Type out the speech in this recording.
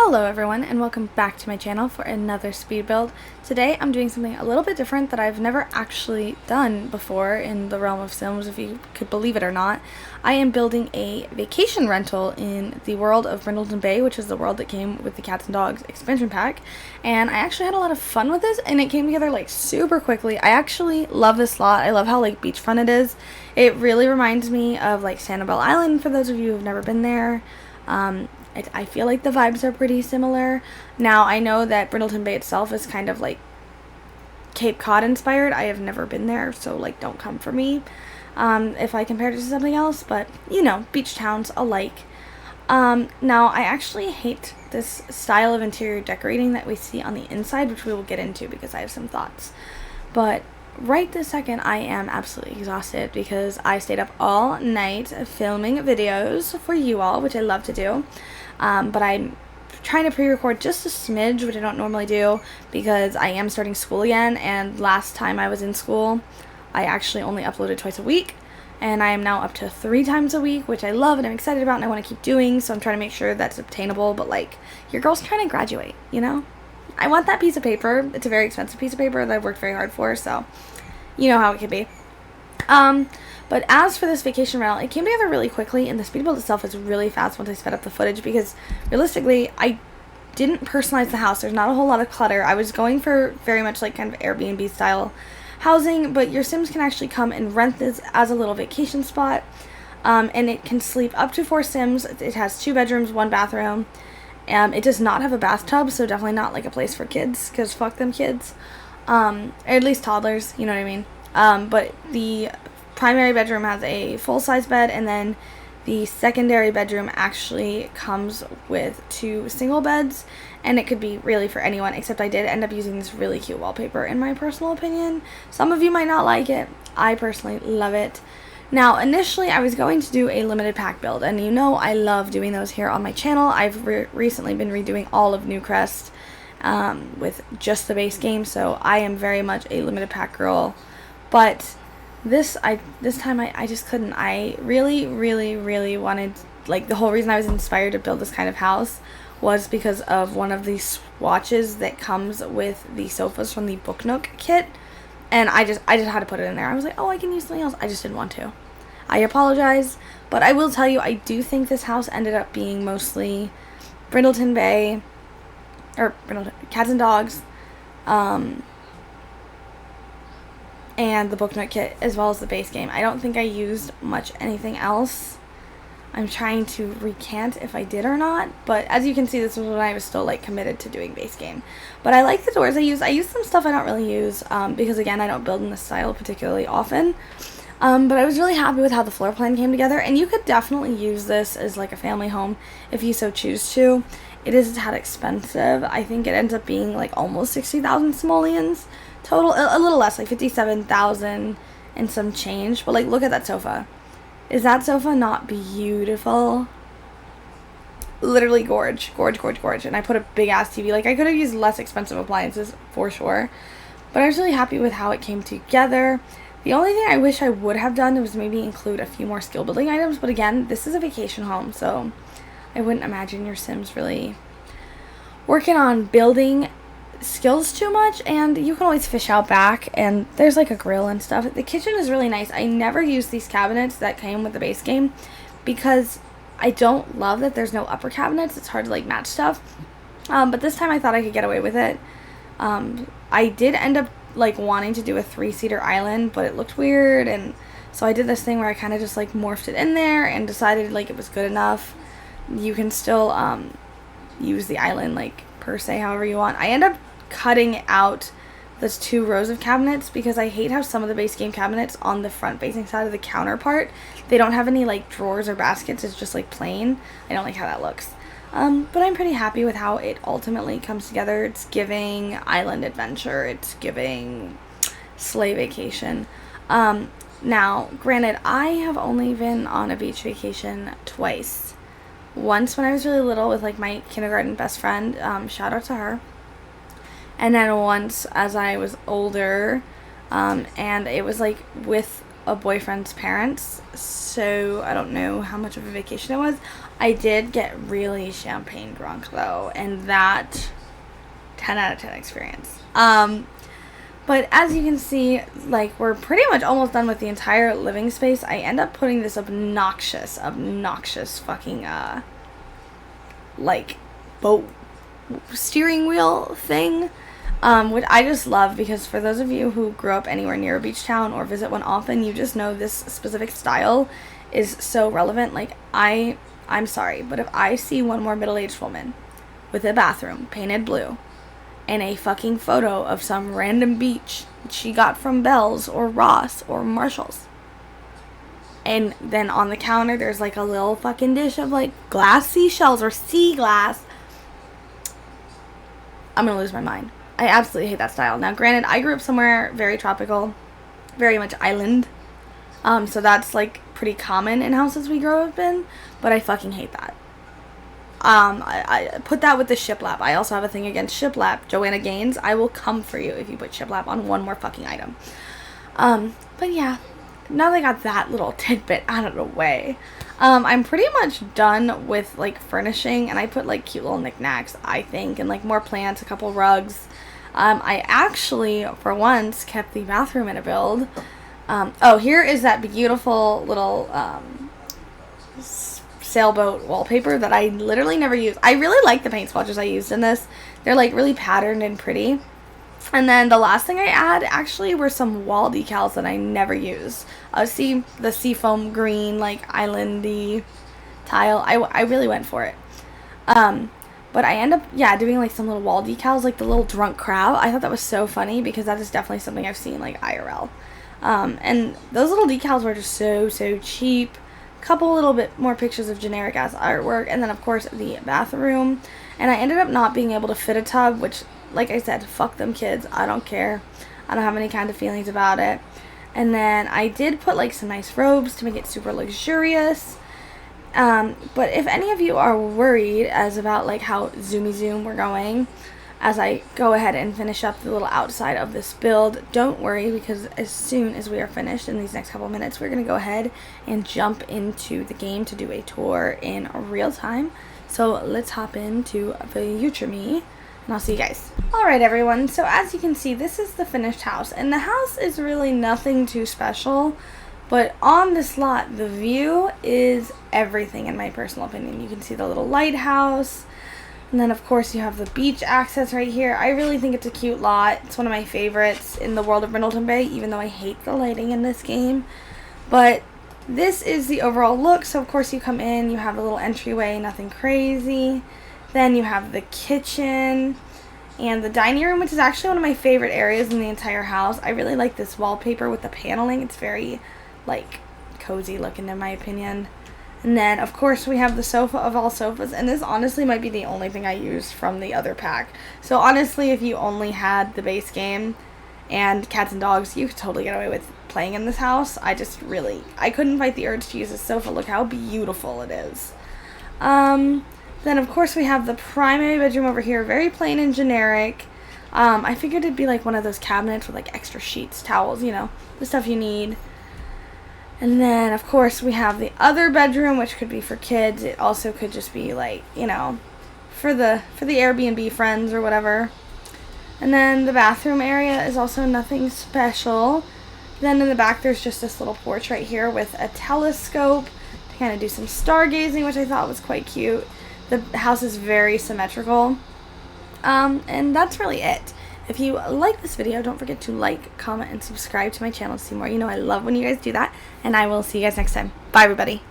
Hello everyone, and welcome back to my channel for another speed build. Today I'm doing something a little bit different that I've never actually done before in the realm of Sims, if you could believe it or not. I am building a vacation rental in the world of Brindleton Bay, which is the world that came with the Cats and Dogs expansion pack, and I actually had a lot of fun with this, and it came together like super quickly. I actually love this lot. I love how like beachfront it is. It really reminds me of like Sanibel Island for those of you who've never been there. I feel like the vibes are pretty similar. Now, I know that Brindleton Bay itself is kind of like Cape Cod inspired. I have never been there, so like don't come for me if I compare it to something else, but you know, beach towns alike. Now, I actually hate this style of interior decorating that we see on the inside, which we will get into because I have some thoughts. But right this second, I am absolutely exhausted because I stayed up all night filming videos for you all, which I love to do. But I'm trying to pre-record just a smidge, which I don't normally do because I am starting school again, and last time I was in school, I actually only uploaded twice a week, and I am now up to 3 times a week, which I love and I'm excited about and I want to keep doing, so I'm trying to make sure that's obtainable, but like, your girl's trying to graduate, you know? I want that piece of paper. It's a very expensive piece of paper that I've worked very hard for, so you know how it could be. But as for this vacation rental, it came together really quickly, and the speed build itself is really fast once I sped up the footage because realistically, I didn't personalize the house. There's not a whole lot of clutter. I was going for very much like kind of Airbnb style housing, but your Sims can actually come and rent this as a little vacation spot, and it can sleep up to 4 Sims. It has 2 bedrooms, 1 bathroom. It does not have a bathtub, so definitely not like a place for kids, because fuck them kids. Or at least toddlers, you know what I mean? But the primary bedroom has a full-size bed, and then the secondary bedroom actually comes with 2 single beds, and it could be really for anyone, except I did end up using this really cute wallpaper in my personal opinion. Some of you might not like it. I personally love it. Now, initially, I was going to do a limited pack build, and you know I love doing those here on my channel. I've recently been redoing all of Newcrest with just the base game, so I am very much a limited pack girl. But this time I just couldn't. I really wanted, like, the whole reason I was inspired to build this kind of house was because of one of the swatches that comes with the sofas from the Book Nook kit. And I just had to put it in there. I was like, oh, I can use something else. I just didn't want to. I apologize, but I will tell you, I do think this house ended up being mostly Brindleton Bay, or Cats and Dogs, and the Book Nook kit, as well as the base game. I don't think I used much anything else. I'm trying to recant if I did or not, but as you can see, this was when I was still like committed to doing base game. But I like the doors I use. I use some stuff I don't really use because again, I don't build in this style particularly often. But I was really happy with how the floor plan came together, and you could definitely use this as like a family home if you so choose to. It is a tad expensive. I think it ends up being like almost 60,000 simoleons total, a little less, like 57,000 and some change. But like, look at that sofa. Is that sofa not beautiful? Literally gorge. And I put a big ass TV. Like, I could have used less expensive appliances for sure, but I was really happy with how it came together. The only thing I wish I would have done was maybe include a few more skill building items, but again, this is a vacation home, so I wouldn't imagine your Sims really working on building skills too much, and you can always fish out back, and there's like a grill and stuff. The kitchen is really nice. I never used these cabinets that came with the base game because I don't love that there's no upper cabinets. It's hard to like match stuff, but this time I thought I could get away with it. I did end up like wanting to do a 3-seater island, but it looked weird, and so I did this thing where I kind of just like morphed it in there and decided like it was good enough. You can still use the island like per se however you want. I end up cutting out those 2 rows of cabinets because I hate how some of the base game cabinets on the front facing side of the counter part, they don't have any like drawers or baskets. It's just like plain. I don't like how that looks. But I'm pretty happy with how it ultimately comes together. It's giving island adventure. It's giving sleigh vacation. Now, granted, I have only been on a beach vacation twice. Once when I was really little with like my kindergarten best friend, shout out to her. And then once as I was older, and it was like with a boyfriend's parents, so I don't know how much of a vacation it was. I did get really champagne drunk though, and that 10 out of 10 experience. But as you can see, like, we're pretty much almost done with the entire living space. I end up putting this obnoxious fucking, like, boat steering wheel thing, which I just love, because for those of you who grew up anywhere near a beach town or visit one often, you just know this specific style is so relevant. Like, I'm sorry, but if I see one more middle-aged woman with a bathroom painted blue and a fucking photo of some random beach she got from Bell's or Ross or Marshall's, and then on the counter there's like a little fucking dish of like glass seashells or sea glass, I'm gonna lose my mind. I absolutely hate that style. Now granted, I grew up somewhere very tropical, very much island, so that's like pretty common in houses we grow up in, but I fucking hate that. I put that with the shiplap. I also have a thing against shiplap. Joanna Gaines, I will come for you if you put shiplap on one more fucking item. But yeah, now that I got that little tidbit out of the way, I'm pretty much done with like furnishing, and I put like cute little knickknacks, I think, and like more plants, a couple rugs. I actually, for once, kept the bathroom in a build. Oh, here is that beautiful little, sailboat wallpaper that I literally never use. I really like the paint swatches I used in this. They're like really patterned and pretty. And then the last thing I add actually were some wall decals that I never use. See the seafoam green, like islandy tile. I really went for it. But I end up, yeah, doing like some little wall decals, like the little drunk crab. I thought that was so funny because that is definitely something I've seen like IRL. And those little decals were just so cheap. Couple little bit more pictures of generic ass artwork, and then of course the bathroom. And I ended up not being able to fit a tub, which, like I said, fuck them kids, I don't care, I don't have any kind of feelings about it. And then I did put like some nice robes to make it super luxurious. But if any of you are worried as about like how zoomy zoom we're going as I go ahead and finish up the little outside of this build, don't worry, because as soon as we are finished in these next couple minutes, we're going to go ahead and jump into the game to do a tour in real time. So let's hop into the future me, and I'll see you guys. Alright everyone, so as you can see, this is the finished house, and the house is really nothing too special, but on this lot, the view is everything in my personal opinion. You can see the little lighthouse. And then, of course, you have the beach access right here. I really think it's a cute lot. It's one of my favorites in the world of Brindleton Bay, even though I hate the lighting in this game. But this is the overall look. So, of course, you come in, you have a little entryway, nothing crazy. Then you have the kitchen and the dining room, which is actually one of my favorite areas in the entire house. I really like this wallpaper with the paneling. It's very, like, cozy looking in my opinion. And then, of course, we have the sofa of all sofas, and this honestly might be the only thing I used from the other pack. So, honestly, if you only had the base game and cats and dogs, you could totally get away with playing in this house. I couldn't fight the urge to use this sofa. Look how beautiful it is. Then, of course, we have the primary bedroom over here, very plain and generic. I figured it'd be like one of those cabinets with, like, extra sheets, towels, you know, the stuff you need. And then, of course, we have the other bedroom, which could be for kids. It also could just be, like, you know, for the Airbnb friends or whatever. And then the bathroom area is also nothing special. Then in the back, there's just this little porch right here with a telescope to kind of do some stargazing, which I thought was quite cute. The house is very symmetrical. And that's really it. If you like this video, don't forget to like, comment, and subscribe to my channel to see more. You know I love when you guys do that. And I will see you guys next time. Bye, everybody.